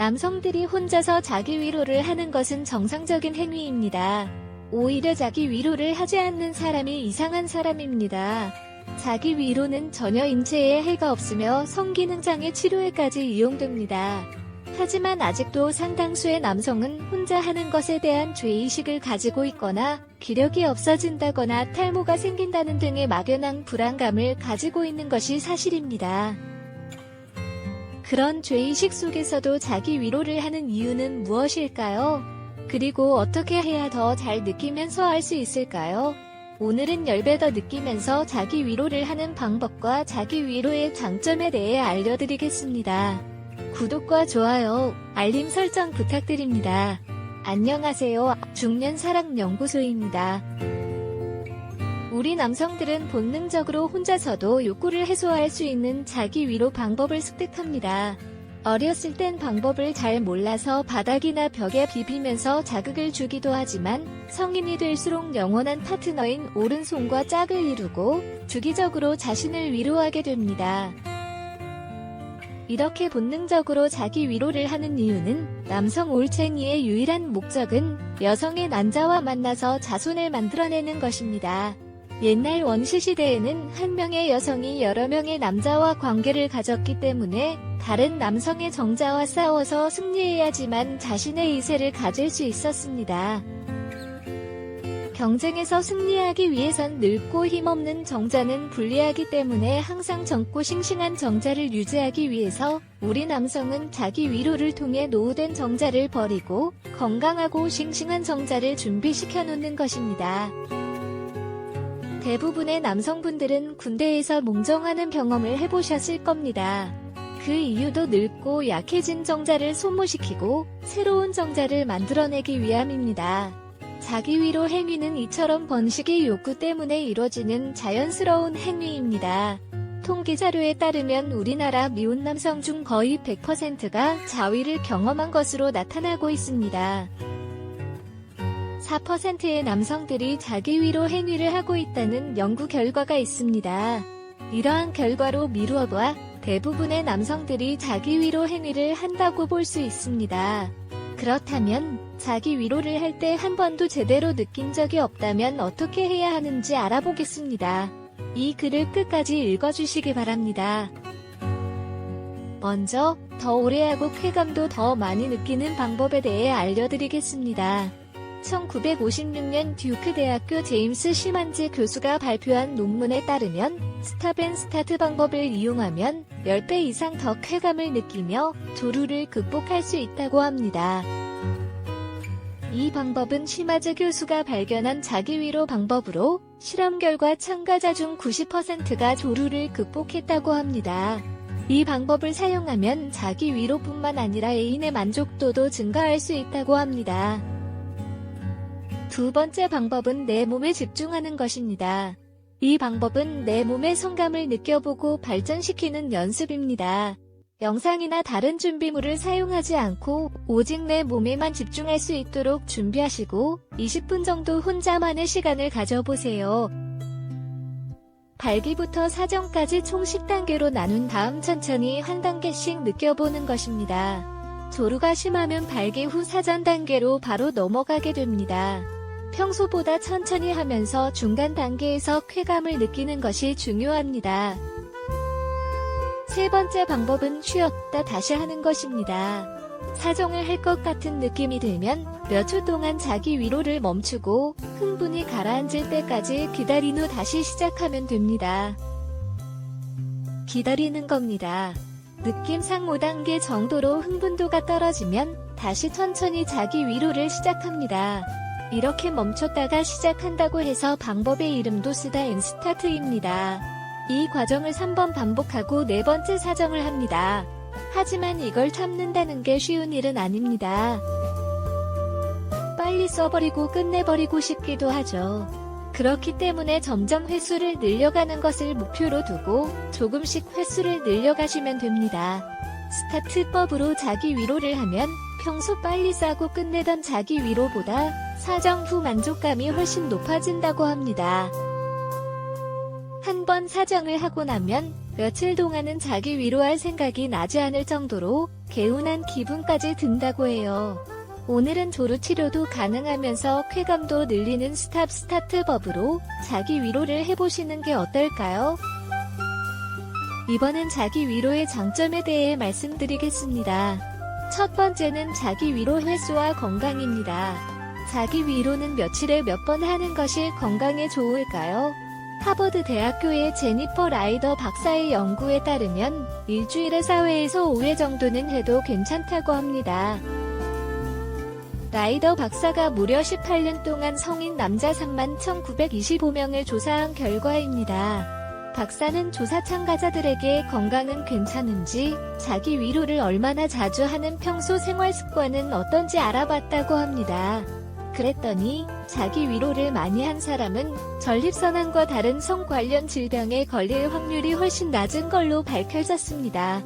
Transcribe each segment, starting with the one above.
남성들이 혼자서 자기 위로를 하는 것은 정상적인 행위입니다. 오히려 자기 위로를 하지 않는 사람이 이상한 사람입니다. 자기 위로는 전혀 인체에 해가 없으며 성기능장애 치료에까지 이용됩니다. 하지만 아직도 상당수의 남성은 혼자 하는 것에 대한 죄의식을 가지고 있거나 기력이 없어진다거나 탈모가 생긴다는 등의 막연한 불안감을 가지고 있는 것이 사실입니다. 그런 죄의식 속에서도 자기 위로를 하는 이유는 무엇일까요? 그리고 어떻게 해야 더 잘 느끼면서 할 수 있을까요? 오늘은 10배 더 느끼면서 자기 위로를 하는 방법과 자기 위로의 장점에 대해 알려드리겠습니다. 구독과 좋아요, 알림 설정 부탁드립니다. 안녕하세요. 중년사랑연구소입니다. 우리 남성들은 본능적으로 혼자서도 욕구를 해소할 수 있는 자기 위로 방법을 습득합니다. 어렸을 땐 방법을 잘 몰라서 바닥이나 벽에 비비면서 자극을 주기도 하지만 성인이 될수록 영원한 파트너인 오른손과 짝을 이루고 주기적으로 자신을 위로하게 됩니다. 이렇게 본능적으로 자기 위로를 하는 이유는 남성 올챙이의 유일한 목적은 여성의 난자와 만나서 자손을 만들어내는 것입니다. 옛날 원시시대에는 한 명의 여성이 여러 명의 남자와 관계를 가졌기 때문에 다른 남성의 정자와 싸워서 승리해야지만 자신의 이세를 가질 수 있었습니다. 경쟁에서 승리하기 위해선 늙고 힘없는 정자는 불리하기 때문에 항상 젊고 싱싱한 정자를 유지하기 위해서 우리 남성은 자기 위로를 통해 노후된 정자를 버리고 건강하고 싱싱한 정자를 준비시켜 놓는 것입니다. 대부분의 남성분들은 군대에서 몽정하는 경험을 해보셨을 겁니다. 그 이유도 늙고 약해진 정자를 소모시키고 새로운 정자를 만들어내기 위함입니다. 자기 위로 행위는 이처럼 번식의 욕구 때문에 이루어지는 자연스러운 행위입니다. 통계자료에 따르면 우리나라 미혼 남성 중 거의 100%가 자위를 경험한 것으로 나타나고 있습니다. 4%의 남성들이 자기 위로 행위를 하고 있다는 연구 결과가 있습니다. 이러한 결과로 미루어봐 대부분의 남성들이 자기 위로 행위를 한다고 볼 수 있습니다. 그렇다면 자기 위로를 할 때 한 번도 제대로 느낀 적이 없다면 어떻게 해야 하는지 알아보겠습니다. 이 글을 끝까지 읽어주시기 바랍니다. 먼저 더 오래 하고 쾌감도 더 많이 느끼는 방법에 대해 알려드리겠습니다. 1956년 듀크 대학교 제임스 시만즈 교수가 발표한 논문에 따르면 스탑 앤 스타트 방법을 이용하면 10배 이상 더 쾌감을 느끼며 조루를 극복할 수 있다고 합니다. 이 방법은 시마즈 교수가 발견한 자기 위로 방법으로 실험 결과 참가자 중 90%가 조루를 극복했다고 합니다. 이 방법을 사용하면 자기 위로뿐만 아니라 애인의 만족도도 증가할 수 있다고 합니다. 두 번째 방법은 내 몸에 집중하는 것입니다. 이 방법은 내 몸의 성감을 느껴보고 발전시키는 연습입니다. 영상이나 다른 준비물을 사용하지 않고 오직 내 몸에만 집중할 수 있도록 준비하시고 20분 정도 혼자만의 시간을 가져보세요. 발기부터 사정까지 총 10단계로 나눈 다음 천천히 한 단계씩 느껴보는 것입니다. 조루가 심하면 발기 후 사전 단계로 바로 넘어가게 됩니다. 평소보다 천천히 하면서 중간 단계에서 쾌감을 느끼는 것이 중요합니다. 세 번째 방법은 쉬었다 다시 하는 것입니다. 사정을 할 것 같은 느낌이 들면 몇 초 동안 자기 위로를 멈추고 흥분이 가라앉을 때까지 기다린 후 다시 시작하면 됩니다. 기다리는 겁니다. 느낌상 5단계 정도로 흥분도가 떨어지면 다시 천천히 자기 위로를 시작합니다. 이렇게 멈췄다가 시작한다고 해서 방법의 이름도 쓰다 앤 스타트입니다. 이 과정을 3번 반복하고 네 번째 사정을 합니다. 하지만 이걸 참는다는 게 쉬운 일은 아닙니다. 빨리 써버리고 끝내버리고 싶기도 하죠. 그렇기 때문에 점점 횟수를 늘려가는 것을 목표로 두고 조금씩 횟수를 늘려가시면 됩니다. 스타트법으로 자기 위로를 하면 평소 빨리 싸고 끝내던 자기 위로보다 사정 후 만족감이 훨씬 높아진다고 합니다. 한 번 사정을 하고 나면 며칠 동안은 자기 위로할 생각이 나지 않을 정도로 개운한 기분까지 든다고 해요. 오늘은 조루치료도 가능하면서 쾌감도 늘리는 스탑 스타트 법으로 자기 위로를 해보시는 게 어떨까요? 이번엔 자기 위로의 장점에 대해 말씀드리겠습니다. 첫 번째는 자기 위로 횟수와 건강입니다. 자기 위로는 며칠에 몇 번 하는 것이 건강에 좋을까요? 하버드 대학교의 제니퍼 라이더 박사의 연구에 따르면 일주일에 4회에서 5회 정도는 해도 괜찮다고 합니다. 라이더 박사가 무려 18년 동안 성인 남자 31,925명을 조사한 결과입니다. 박사는 조사 참가자들에게 건강은 괜찮은지, 자기 위로를 얼마나 자주 하는 평소 생활 습관은 어떤지 알아봤다고 합니다. 그랬더니 자기 위로를 많이 한 사람은 전립선암과 다른 성 관련 질병에 걸릴 확률이 훨씬 낮은 걸로 밝혀졌습니다.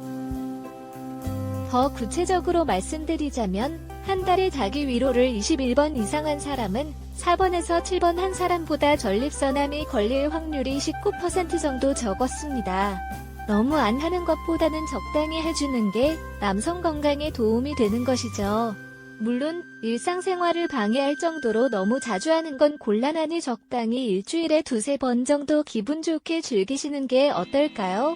더 구체적으로 말씀드리자면 한 달에 자기 위로를 21번 이상 한 사람은 4번에서 7번 한 사람보다 전립선암이 걸릴 확률이 19% 정도 적었습니다. 너무 안 하는 것보다는 적당히 해주는 게 남성 건강에 도움이 되는 것이죠. 물론 일상생활을 방해할 정도로 너무 자주 하는 건 곤란하니 적당히 일주일에 2-3번 정도 기분 좋게 즐기시는 게 어떨까요?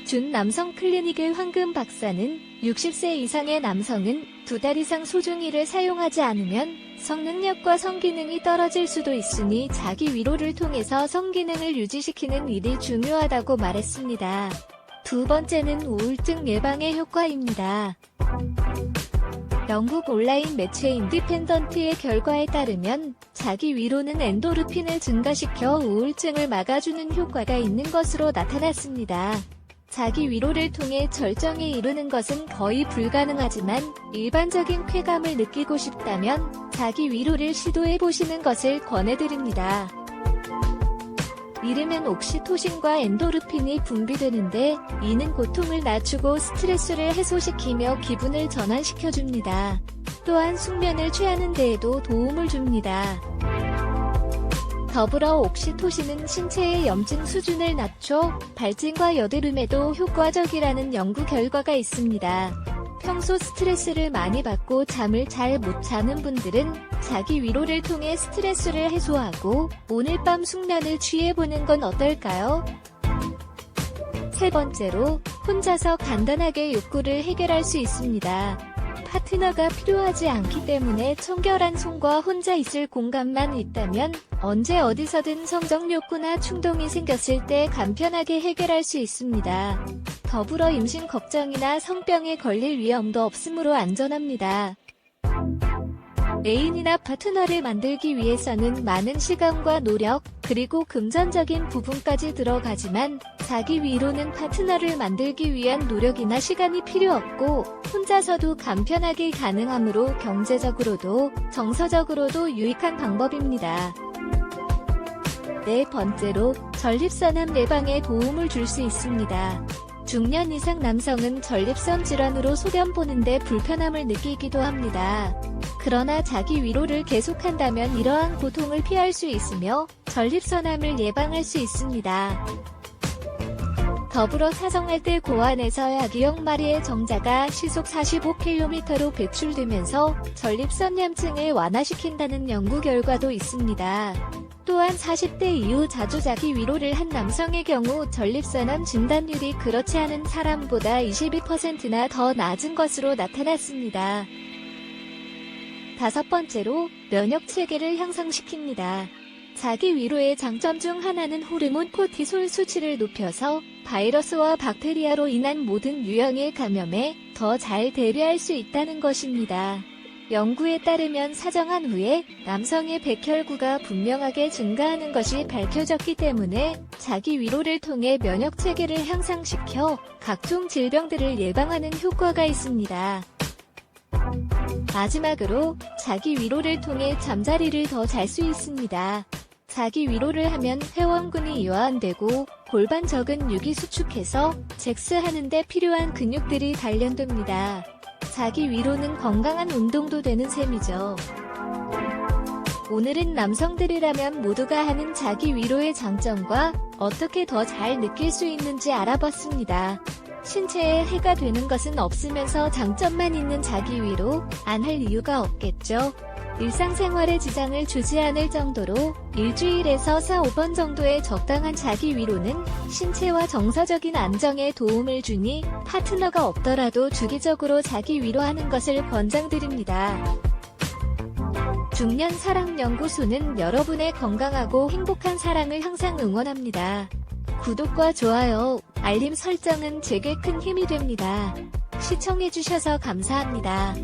준 남성 클리닉의 황금 박사는 60세 이상의 남성은 2달 이상 소중이를 사용하지 않으면 성능력과 성기능이 떨어질 수도 있으니 자기 위로를 통해서 성기능을 유지시키는 일이 중요하다고 말했습니다. 두 번째는 우울증 예방의 효과입니다. 영국 온라인 매체 인디펜던트의 결과에 따르면 자기 위로는 엔도르핀을 증가시켜 우울증을 막아주는 효과가 있는 것으로 나타났습니다. 자기 위로를 통해 절정에 이르는 것은 거의 불가능하지만 일반적인 쾌감을 느끼고 싶다면 자기 위로를 시도해보시는 것을 권해드립니다. 이르면 옥시토신과 엔도르핀이 분비되는데 이는 고통을 낮추고 스트레스를 해소시키며 기분을 전환시켜줍니다. 또한 숙면을 취하는 데에도 도움을 줍니다. 더불어 옥시토신은 신체의 염증 수준을 낮춰 발진과 여드름에도 효과적이라는 연구 결과가 있습니다. 평소 스트레스를 많이 받고 잠을 잘 못 자는 분들은 자기 위로를 통해 스트레스를 해소하고 오늘 밤 숙면을 취해보는 건 어떨까요? 세 번째로, 혼자서 간단하게 욕구를 해결할 수 있습니다. 파트너가 필요하지 않기 때문에 청결한 손과 혼자 있을 공간만 있다면 언제 어디서든 성적 욕구나 충동이 생겼을 때 간편하게 해결할 수 있습니다. 더불어 임신 걱정이나 성병에 걸릴 위험도 없으므로 안전합니다. 애인이나 파트너를 만들기 위해서는 많은 시간과 노력, 그리고 금전적인 부분까지 들어가지만 자기 위로는 파트너를 만들기 위한 노력이나 시간이 필요 없고 혼자서도 간편하게 가능하므로 경제적으로도 정서적으로도 유익한 방법입니다. 네 번째로, 전립선암 예방에 도움을 줄 수 있습니다. 중년 이상 남성은 전립선 질환으로 소변 보는데 불편함을 느끼기도 합니다. 그러나 자기 위로를 계속한다면 이러한 고통을 피할 수 있으며 전립선암을 예방할 수 있습니다. 더불어 사정할 때 고안에서 약 2억 마리의 정자가 시속 45km로 배출되면서 전립선염증을 완화시킨다는 연구 결과도 있습니다. 또한 40대 이후 자주 자기 위로를 한 남성의 경우 전립선암 진단율이 그렇지 않은 사람보다 22%나 더 낮은 것으로 나타났습니다. 다섯 번째로, 면역 체계를 향상시킵니다. 자기 위로의 장점 중 하나는 호르몬 코티솔 수치를 높여서 바이러스와 박테리아로 인한 모든 유형의 감염에 더 잘 대비할 수 있다는 것입니다. 연구에 따르면 사정한 후에 남성의 백혈구가 분명하게 증가하는 것이 밝혀졌기 때문에 자기 위로를 통해 면역 체계를 향상시켜 각종 질병들을 예방하는 효과가 있습니다. 마지막으로, 자기 위로를 통해 잠자리를 더 잘 수 있습니다. 자기 위로를 하면 회원근이 이완되고 골반 적은육이 수축해서 잭스하는 데 필요한 근육들이 단련됩니다. 자기 위로는 건강한 운동도 되는 셈이죠. 오늘은 남성들이라면 모두가 하는 자기 위로의 장점과 어떻게 더 잘 느낄 수 있는지 알아봤습니다. 신체에 해가 되는 것은 없으면서 장점만 있는 자기 위로 안 할 이유가 없겠죠. 일상생활에 지장을 주지 않을 정도로 일주일에서 4-5번 정도의 적당한 자기 위로는 신체와 정서적인 안정에 도움을 주니 파트너가 없더라도 주기적으로 자기 위로하는 것을 권장드립니다. 중년 사랑연구소는 여러분의 건강하고 행복한 사랑을 항상 응원합니다. 구독과 좋아요, 알림 설정은 제게 큰 힘이 됩니다. 시청해주셔서 감사합니다.